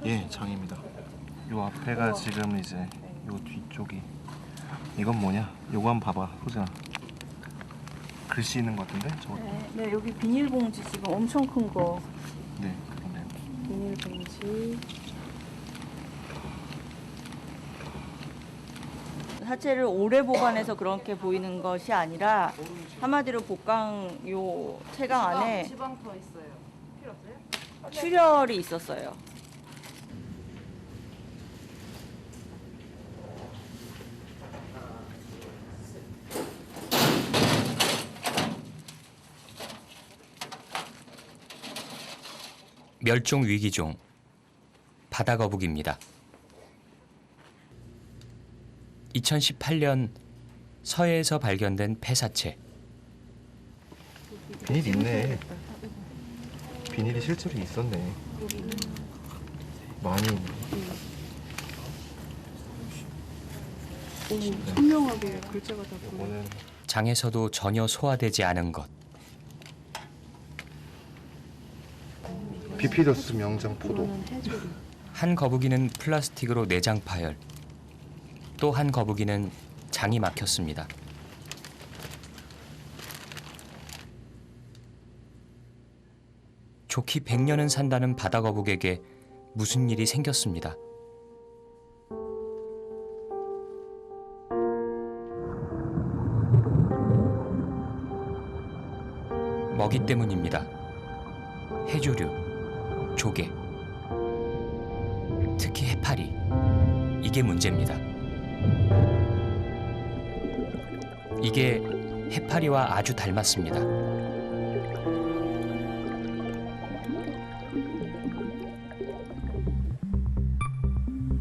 예, 장입니다. 요 앞에가 지금 이제 요 뒤쪽이 이건 뭐냐? 요거 한번 봐봐, 소진아. 글씨 있는 것 같은데? 저거. 네, 여기 비닐봉지 지금 엄청 큰 거. 네, 그러네요. 비닐봉지. 사체를 오래 보관해서 그렇게 보이는 것이 아니라 한마디로 복강 채강 안에 지방 더 있어요. 필요 없어요? 출혈이 있었어요. 멸종 위기종 바다거북입니다. 2018년 서해에서 발견된 폐사체. 비닐 있네. 비닐이 실제로 있었네. 많이 있네. 선명하게 글자가 다 보여. 이거는 장에서도 전혀 소화되지 않은 것. 비피더스 명장 포도. 한 거북이는 플라스틱으로 내장 파열. 또 한 거북이는 장이 막혔습니다. 좋기 100년은 산다는 바다거북에게 무슨 일이 생겼습니다. 먹이 때문입니다. 해조류, 조개, 특히 해파리. 이게 문제입니다. 이게 해파리와 아주 닮았습니다.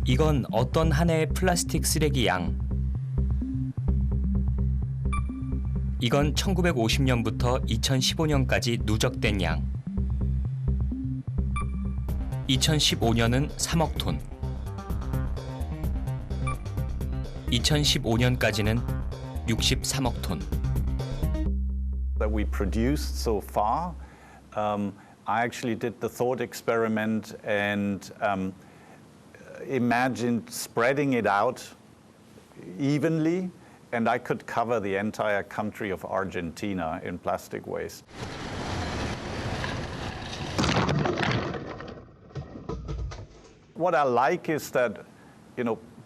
이건 어떤 한 해의 플라스틱 쓰레기 양. 이건 1950년부터 2015년까지 누적된 양. 2015년은 3억 톤. 2015년까지는 63억 톤. That we produced so far, I actually did the thought experiment and imagined spreading it out evenly, and I could cover the entire country of Argentina in plastic waste. What I like is that,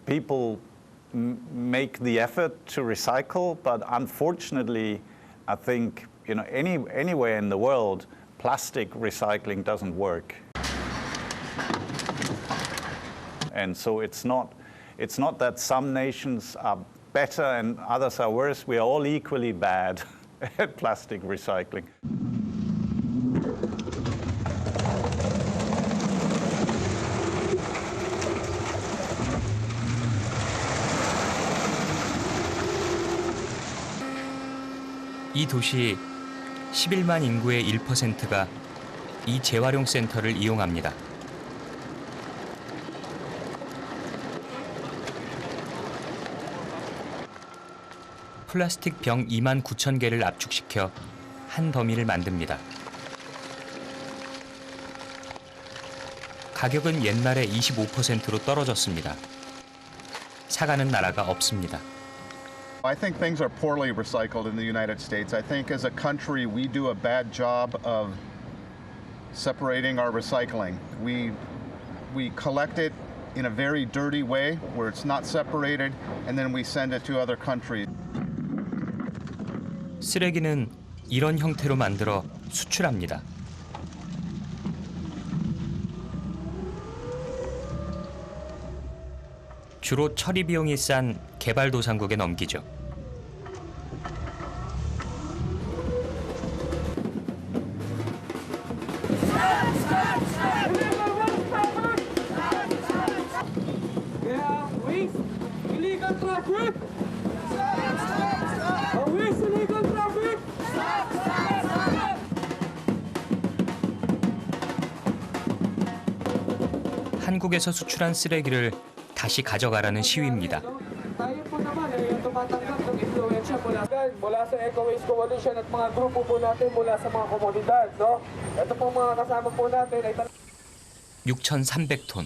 people make the effort to recycle, but unfortunately, I think, anywhere in the world, plastic recycling doesn't work. And so it's not that some nations are better and others are worse. We are all equally bad at plastic recycling. 이 도시 11만 인구의 1%가 이 재활용 센터를 이용합니다. 플라스틱 병 2만 9천 개를 압축시켜 한 더미를 만듭니다. 가격은 옛날에 25%로 떨어졌습니다. 사가는 나라가 없습니다. I think things are poorly recycled in the United States. I think as a country we do a bad job of separating our recycling. We collect it in a very dirty way where it's not separated and then we send it to other countries. 쓰레기는 이런 형태로 만들어 수출합니다. 주로 처리 비용이 싼 개발도상국에 넘기죠. 한국에서 수출한 쓰레기를 다시 가져가라는 시위입니다. Tayo po naman ay tumatanggap ng impluwensya mula sa Eco Waste Coalition at mga grupo po natin mula sa mga komunidad, no? Ito po mga kasama po natin ay 6,300톤.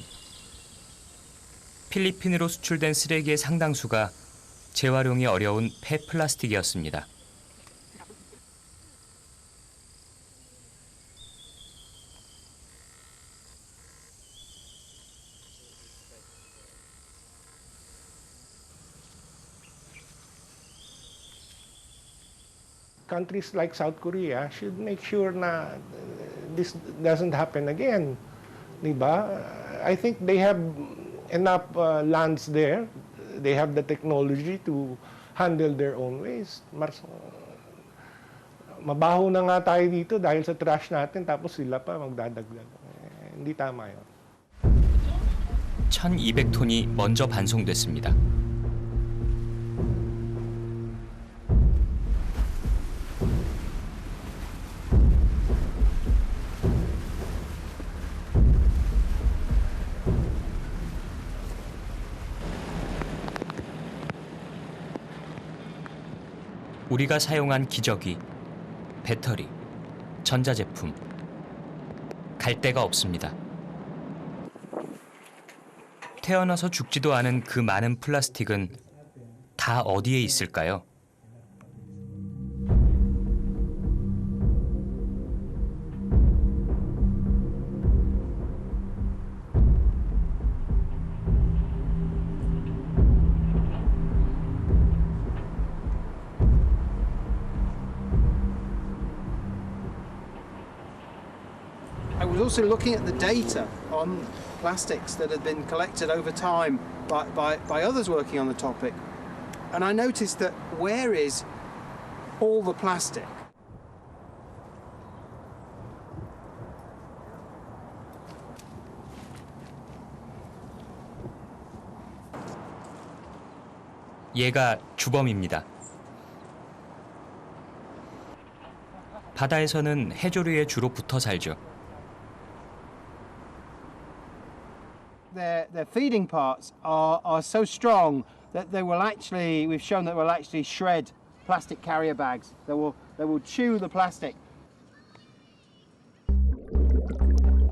필리핀으로 수출된 쓰레기의 상당수가 재활용이 어려운 폐플라스틱이었습니다. Countries like South Korea should make sure na this doesn't happen again. Diba? I think they have enough lands there. They have the technology to handle their own waste. Mabaho na nga tayo dito dahil sa trash natin tapos sila pa magdadagdag. Hindi tama yun. 1,200톤이 먼저 반송됐습니다. 우리가 사용한 기저귀, 배터리, 전자제품, 갈 데가 없습니다. 태어나서 죽지도 않은 그 많은 플라스틱은 다 어디에 있을까요? I was also looking at the data on plastics that had been collected over time by others working on the topic, and I noticed that where is all the plastic? 얘가 주범입니다. 바다에서는 해조류에 주로 붙어 살죠. Their feeding parts are so strong that they will actually, we've shown that will actually shred plastic carrier bags. They will chew the plastic.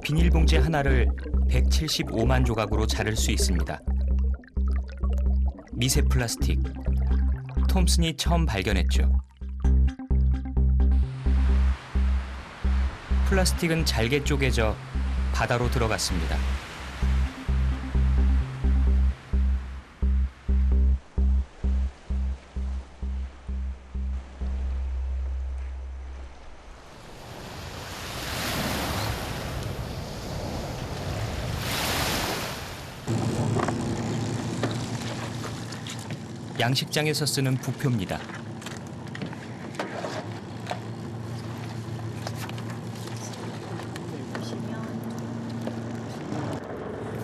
비닐봉지 하나를 175만 조각으로 자를 수 있습니다. 미세 플라스틱, 톰슨이 처음 발견했죠. 플라스틱은 잘게 쪼개져 바다로 들어갔습니다. 양식장에서 쓰는 부표입니다.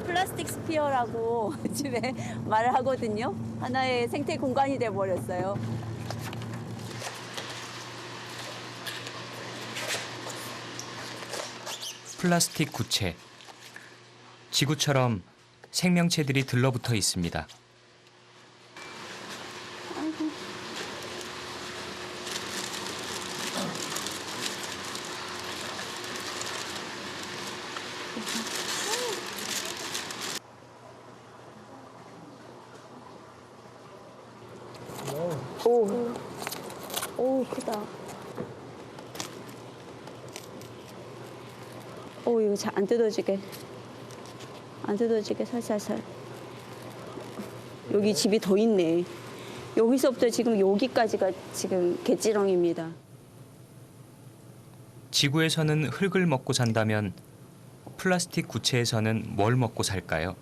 플라스틱 스피어라고 집에 말을 하거든요. 하나의 생태 공간이 돼 버렸어요. 플라스틱 구체. 지구처럼 생명체들이 들러붙어 있습니다. 오, 크다. 오, 이거 잘 안 뜯어지게. 안 뜯어지게 살살살. 여기 집이 더 있네. 여기서부터 지금 여기까지가 지금 갯지렁입니다. 지구에서는 흙을 먹고 산다면 플라스틱 구체에서는 뭘 먹고 살까요?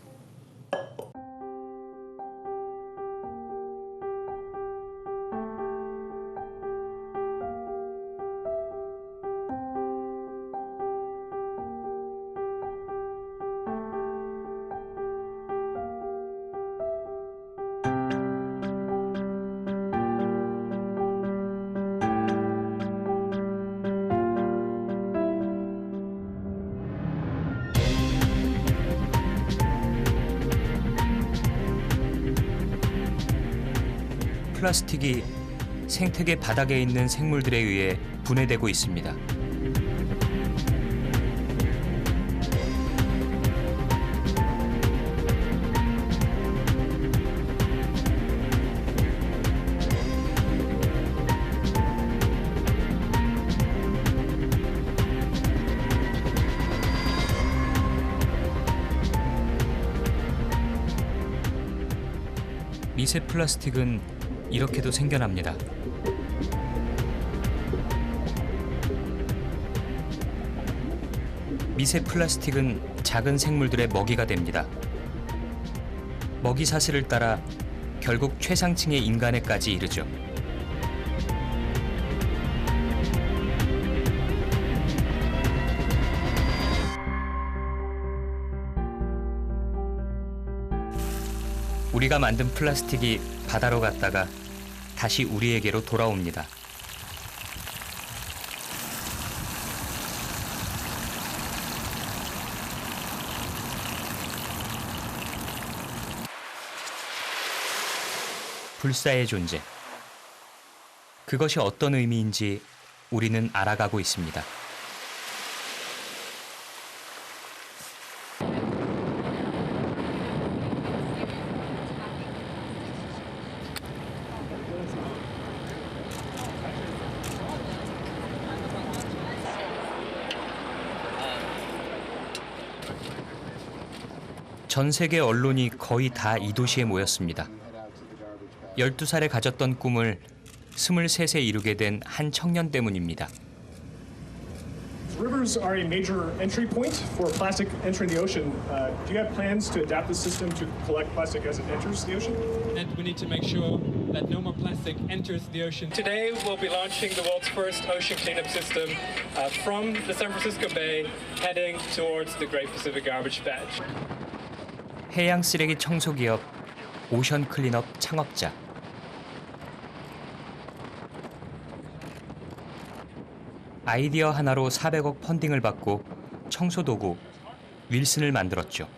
플라스틱이 생태계 바닥에 있는 생물들에 의해 분해되고 있습니다. 미세 플라스틱은 이렇게도 생겨납니다. 미세 플라스틱은 작은 생물들의 먹이가 됩니다. 먹이 사슬을 따라 결국 최상층의 인간에까지 이르죠. 우리가 만든 플라스틱이 바다로 갔다가 다시 우리에게로 돌아옵니다. 불사의 존재. 그것이 어떤 의미인지 우리는 알아가고 있습니다. 전 세계 언론이 거의 다 이 도시에 모였습니다. 12살에 가졌던 꿈을 23세 이루게 된 한 청년 때문입니다. Rivers are a major entry point for plastic entering the ocean. Do you have plans to adapt the system to collect plastic as it enters the ocean? And we need to make sure that no more plastic enters the ocean. Today we'll be launching the world's first ocean cleanup system from the San Francisco Bay, heading towards the Great Pacific Garbage Patch. 해양 쓰레기 청소 기업 오션 클린업 창업자. 아이디어 하나로 400억 펀딩을 받고 청소 도구 윌슨을 만들었죠.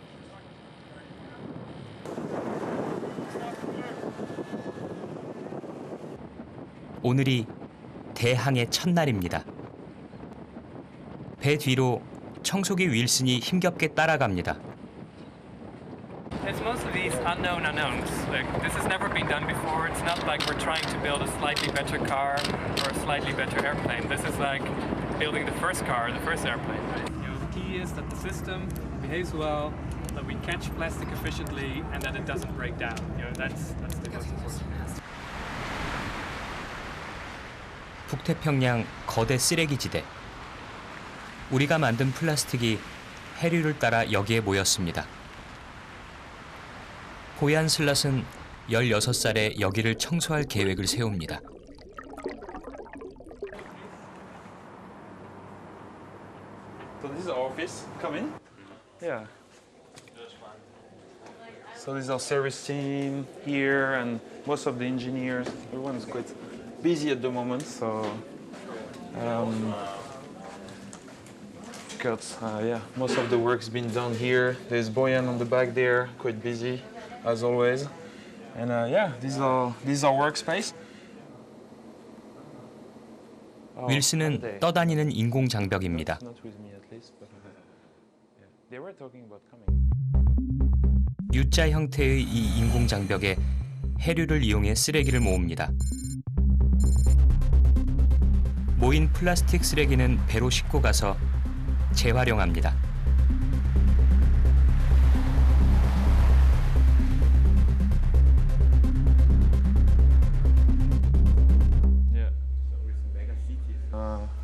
오늘이 대항해 첫날입니다. 배 뒤로 청소기 윌슨이 힘겹게 따라갑니다. It's most of these unknown unknowns. Like, this has never been done before. It's not like we're trying to build a slightly better car or a slightly better airplane. This is like building the first car, the first airplane. You know, the key is that the system behaves well, that we catch plastic efficiently, and that it doesn't break down. You know, that's the most important. 북태평양 거대 쓰레기지대. 우리가 만든 플라스틱이 해류를 따라 여기에 모였습니다. 고얀 슬랏은 16살에 여기를 청소할 계획을 세웁니다. So this is our office. Come in. Yeah. So this is our service team here, and most of the engineers. Everyone is quite busy at the moment. So, yeah, most of the work's been done here. There's Boyan on the back there, quite busy as always. And yeah, this is our workspace. 윌슨은 떠다니는 인공 장벽입니다. U자 형태의 이 인공 장벽에 해류를 이용해 쓰레기를 모읍니다. 모인 플라스틱 쓰레기는 배로 싣고 가서 재활용합니다.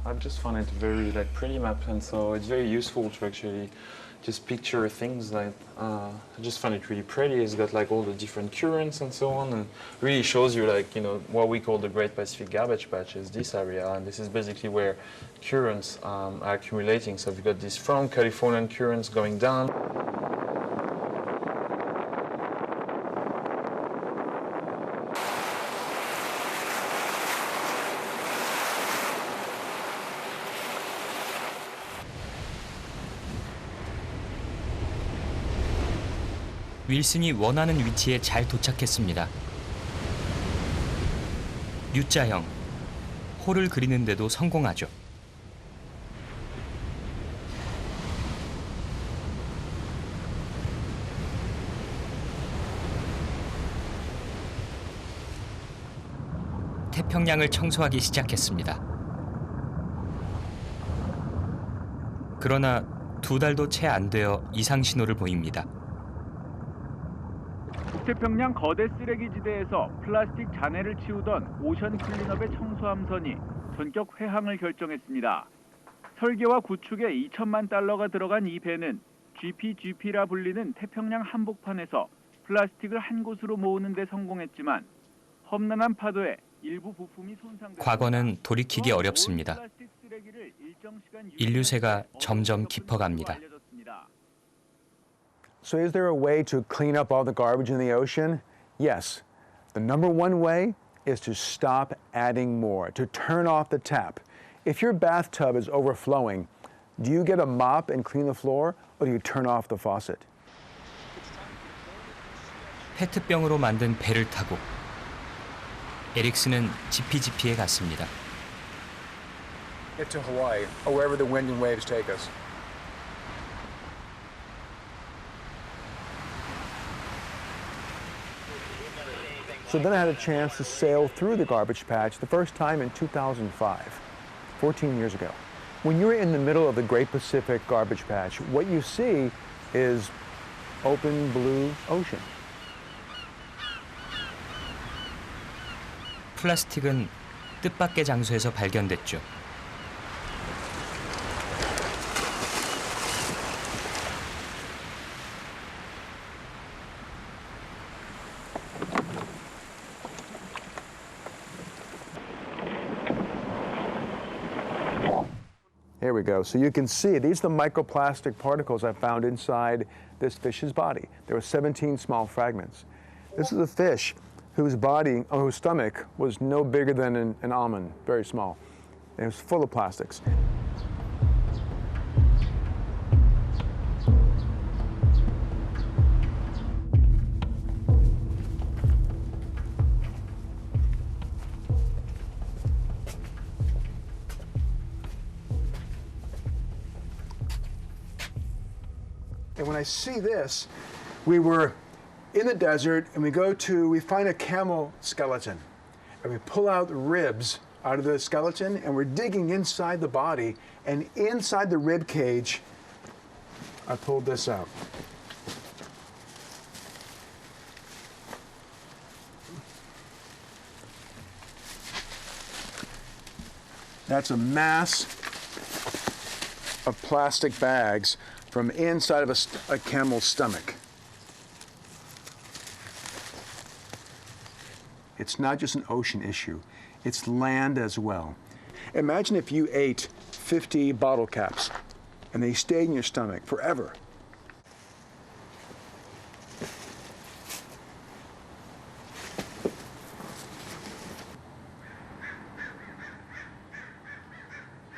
I just find it very pretty map, and so it's very useful to actually just picture things like. I just find it really pretty. It's got all the different currents and so on, and really shows you what we call the Great Pacific Garbage Patch is this area, and this is basically where currents are accumulating. So we've got these from Californian currents going down. 윌슨이 원하는 위치에 잘 도착했습니다. U자형, 홀을 그리는데도 성공하죠. 태평양을 청소하기 시작했습니다. 그러나 2달도 채 안 되어 이상 신호를 보입니다. 북태평양 거대 쓰레기지대에서 플라스틱 잔해를 치우던 오션 클린업의 청소함선이 전격 회항을 결정했습니다. 설계와 구축에 2천만 달러가 들어간 이 배는 GPGP라 불리는 태평양 한복판에서 플라스틱을 한 곳으로 모으는 데 성공했지만 험난한 파도에 일부 부품이 손상됐습니다. 과거는 돌이키기 어렵습니다. 인류세가 점점 깊어갑니다. So is there a way to clean up all the garbage in the ocean? Yes. The number one way is to stop adding more, to turn off the tap. If your bathtub is overflowing, do you get a mop and clean the floor, or do you turn off the faucet? 페트병으로 만든 배를 타고 에릭슨은 GPGP에 갔습니다. Get to Hawaii, or wherever the wind and waves take us. So then I had a chance to sail through the garbage patch the first time in 2005, 14 years ago. When you're in the middle of the Great Pacific Garbage Patch, what you see is open blue ocean. 플라스틱은 뜻밖의 장소에서 발견됐죠. Here we go. So you can see these are the microplastic particles I found inside this fish's body. There were 17 small fragments. This is a fish whose body, or whose stomach, was no bigger than an almond, very small. It was full of plastics. And when I see this, we were in the desert and we find a camel skeleton and we pull out the ribs out of the skeleton and we're digging inside the body, and inside the rib cage, I pulled this out. That's a mass of plastic bags from inside of a camel's stomach. It's not just an ocean issue, it's land as well. Imagine if you ate 50 bottle caps and they stayed in your stomach forever.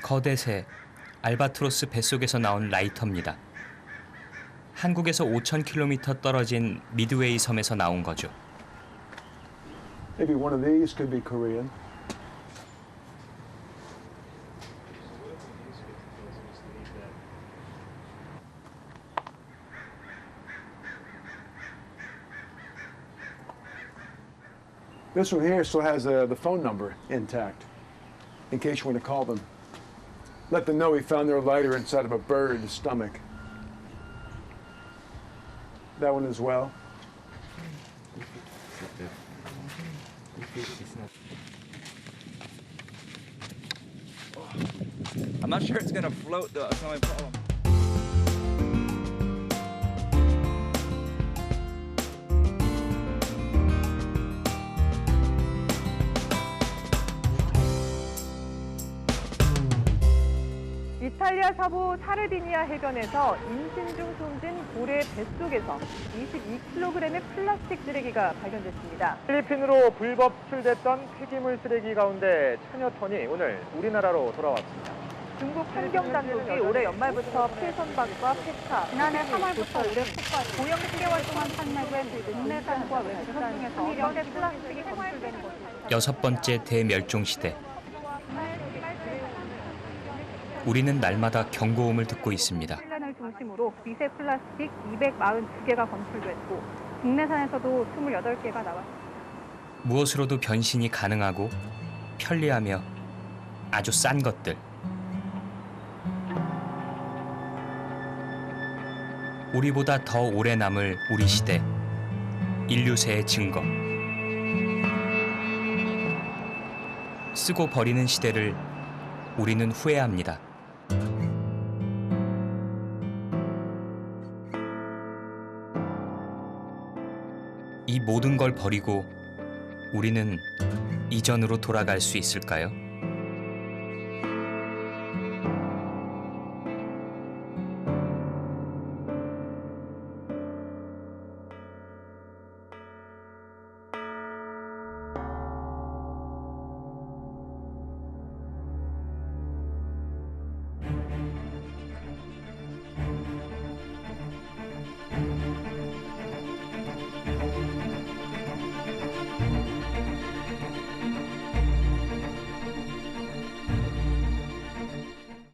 거대 새, 알바트로스 뱃속에서 나온 라이터입니다. 한국에서 5,000km 떨어진 미드웨이 섬에서 나온 거죠. Maybe one of these could be Korean. This one here still has the phone number intact, in case you want to call them. Let them know we found their lighter inside of a bird's stomach. That one as well. I'm not sure it's gonna float though, that's not my problem. 이탈리아 서부 사르디니아 해변에서 임신 중 숨진 고래 뱃속에서 22kg의 플라스틱 쓰레기가 발견됐습니다. 필리핀으로 불법 수출됐던 폐기물 쓰레기 가운데 천여 톤이 오늘 우리나라로 돌아왔습니다. 중국 환경당국이 올해 연말부터 필선박과 폐차, 지난해 3월부터 올해 초까지 고형 10개월 동안 판매된 국내산과 외국산 중에서 한일의 플라스틱이 검출되는 것입니다. 여섯 번째 대멸종 시대. 우리는 날마다 경고음을 듣고 있습니다. 핀란을 중심으로 미세 플라스틱 242개가 검출됐고 국내산에서도 28개가 나왔습니다. 무엇으로도 변신이 가능하고 편리하며 아주 싼 것들. 우리보다 더 오래 남을 우리 시대. 인류세의 증거. 쓰고 버리는 시대를 우리는 후회합니다. 이 모든 걸 버리고 우리는 이전으로 돌아갈 수 있을까요?